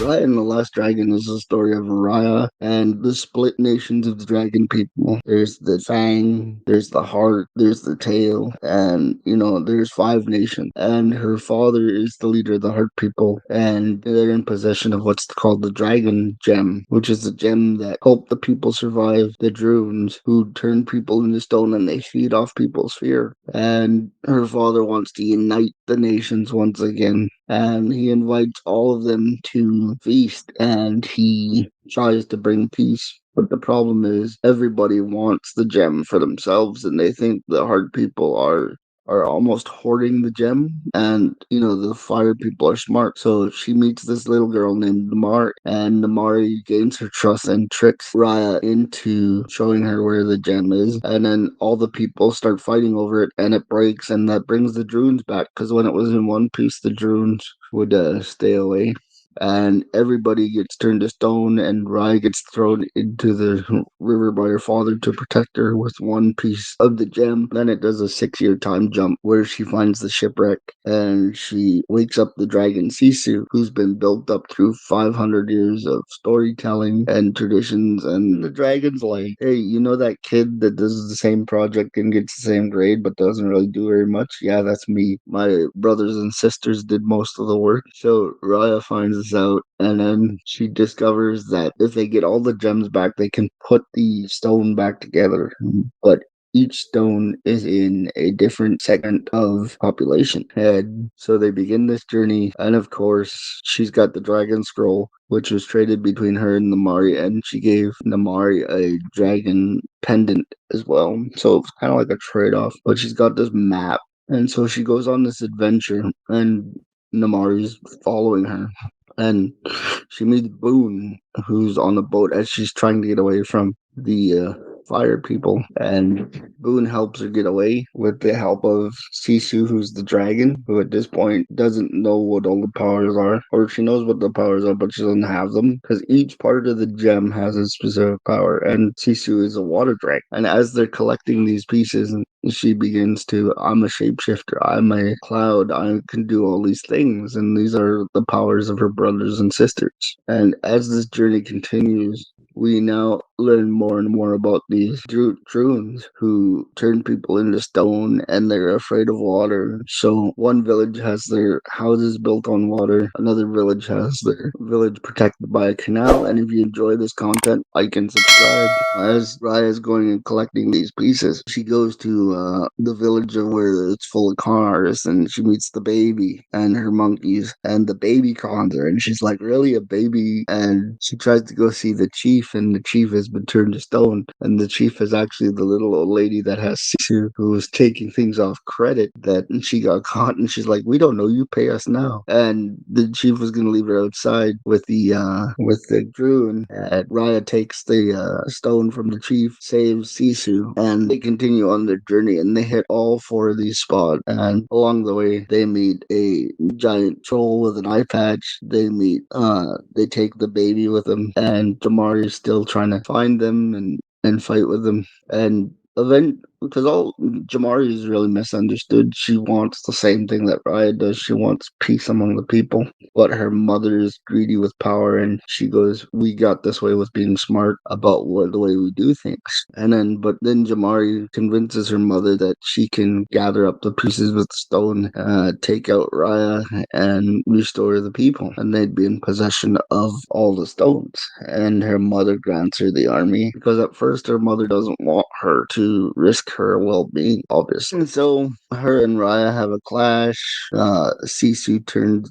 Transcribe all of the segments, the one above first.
Raya and the Last Dragon is the story of Raya and the split nations of the dragon people. There's the Fang, there's the Heart, there's the Tail, and there's five nations. And her father is the leader of the Heart people, and they're in possession of what's called the Dragon Gem, which is the gem that helped the people survive the Drunes, who turn people into stone and they feed off people's fear. And her father wants to unite the nations once again, and he invites all of them to feast, and he tries to bring peace. But the problem is everybody wants the gem for themselves, and they think the hard people are almost hoarding the gem, and the fire people are smart. So she meets this little girl named Namari, and Namari gains her trust and tricks Raya into showing her where the gem is, and then all the people start fighting over it, and it breaks, and that brings the Drunes back, because when it was in one piece, the Drunes would stay away, and everybody gets turned to stone, and Raya gets thrown into the river by her father to protect her with one piece of the gem. Then it does a 6-year time jump where she finds the shipwreck, and she wakes up the dragon Sisu, who's been built up through 500 years of storytelling and traditions. And the dragon's like, hey, you know that kid that does the same project and gets the same grade but doesn't really do very much? Yeah, that's me. My brothers and sisters did most of the work. So Raya finds this out, and then she discovers that if they get all the gems back, they can put the stone back together. But each stone is in a different segment of population. And so they begin this journey, and of course, she's got the dragon scroll, which was traded between her and Namari, and she gave Namari a dragon pendant as well. So it's kind of like a trade-off. But she's got this map, and so she goes on this adventure, and Namari's following her. And she meets Boone, who's on the boat as she's trying to get away from the fire people. And Boone helps her get away with the help of Sisu, who's the dragon, who at this point doesn't know what all the powers are. Or she knows what the powers are, but she doesn't have them. Because each part of the gem has a specific power. And Sisu is a water dragon. And as they're collecting these pieces, she begins to, I'm a shapeshifter, I'm a cloud, I can do all these things, and these are the powers of her brothers and sisters. And as this journey continues, we now learn more and more about these Drunes who turn people into stone, and they're afraid of water. So one village has their houses built on water, another village has their village protected by a canal. And if you enjoy this content, like and subscribe. As Raya is going and collecting these pieces, she goes to the village of where it's full of con artists, and she meets the baby and her monkeys, and the baby cons her, and she's like, really, a baby? And she tries to go see the chief, and the chief has been turned to stone, and the chief is actually the little old lady that has Sisu, who was taking things off credit, that she got caught, and she's like, we don't know, you pay us now. And the chief was going to leave her outside with the Drune, and Raya takes the stone from the chief, saves Sisu, and they continue on their journey, and they hit all four of these spots. And along the way, they meet a giant troll with an eye patch. They take the baby with them, and Jamari is still trying to find them and fight with them. And because all Jamari is really misunderstood. She wants the same thing that Raya does. She wants peace among the people, but her mother is greedy with power, and she goes, "We got this way with being smart about the way we do things." But then Jamari convinces her mother that she can gather up the pieces with the stone, take out Raya, and restore the people, and they'd be in possession of all the stones. And her mother grants her the army, because at first her mother doesn't want her to risk her well-being, obviously. And so her and Raya have a clash. Sisu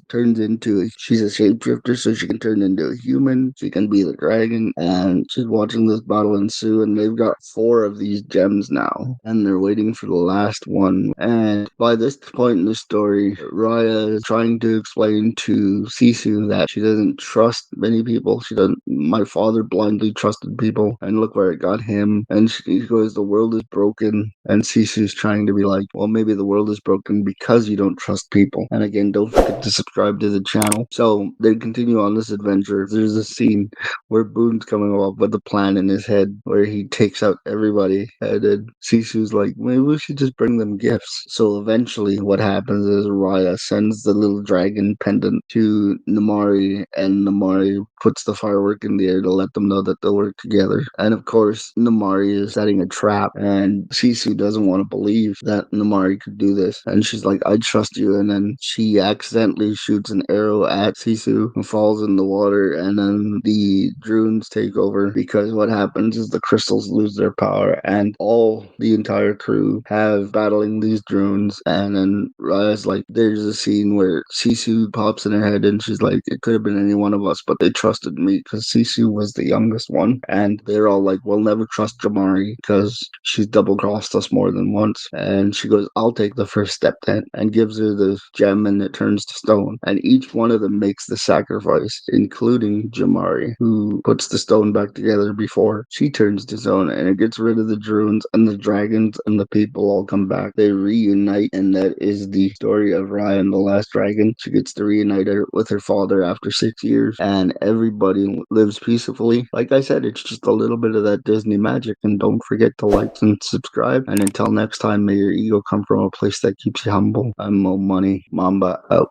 turns into she's a shapeshifter, so she can turn into a human. She can be the dragon, and she's watching this battle ensue. And they've got 4 of these gems now, and they're waiting for the last one. And by this point in the story, Raya is trying to explain to Sisu that she doesn't trust many people. She doesn't. My father blindly trusted people, and look where it got him. And she goes, the world is broken. And Sisu's trying to be like, well, maybe the world is broken because you don't trust people. And again, don't forget to subscribe to the channel. So they continue on this adventure. There's a scene where Boone's coming up with a plan in his head where he takes out everybody, and then Sisu's like, maybe we should just bring them gifts. So eventually what happens is Raya sends the little dragon pendant to Namari, and Namari puts the firework in the air to let them know that they'll work together. And of course, Namari is setting a trap, and Sisu doesn't want to believe that Namari could do this. And she's like, I trust you. And then she accidentally shoots an arrow at Sisu and falls in the water, and then the Drunes take over because what happens is the crystals lose their power, and all the entire crew have battling these Drunes. And then Raya's like, there's a scene where Sisu pops in her head and she's like, it could have been any one of us, but they trusted me because Sisu was the youngest one. And they're all like, we'll never trust Jamari because she's double crossed us more than once. And she goes, I'll take the first step then, and gives her the gem, and it turns to stone. And each one of them makes the sacrifice, including Jamari, who puts the stone back together before she turns to stone, and it gets rid of the Drunes, and the dragons and the people all come back. They reunite, and that is the story of Raya and the Last Dragon. She gets to reunite her with her father after 6 years, and everybody lives peacefully. Like I said, it's just a little bit of that Disney magic, and don't forget to like and subscribe. And until next time, may your ego come from a place that keeps you humble. I'm Mo Money. Mamba out.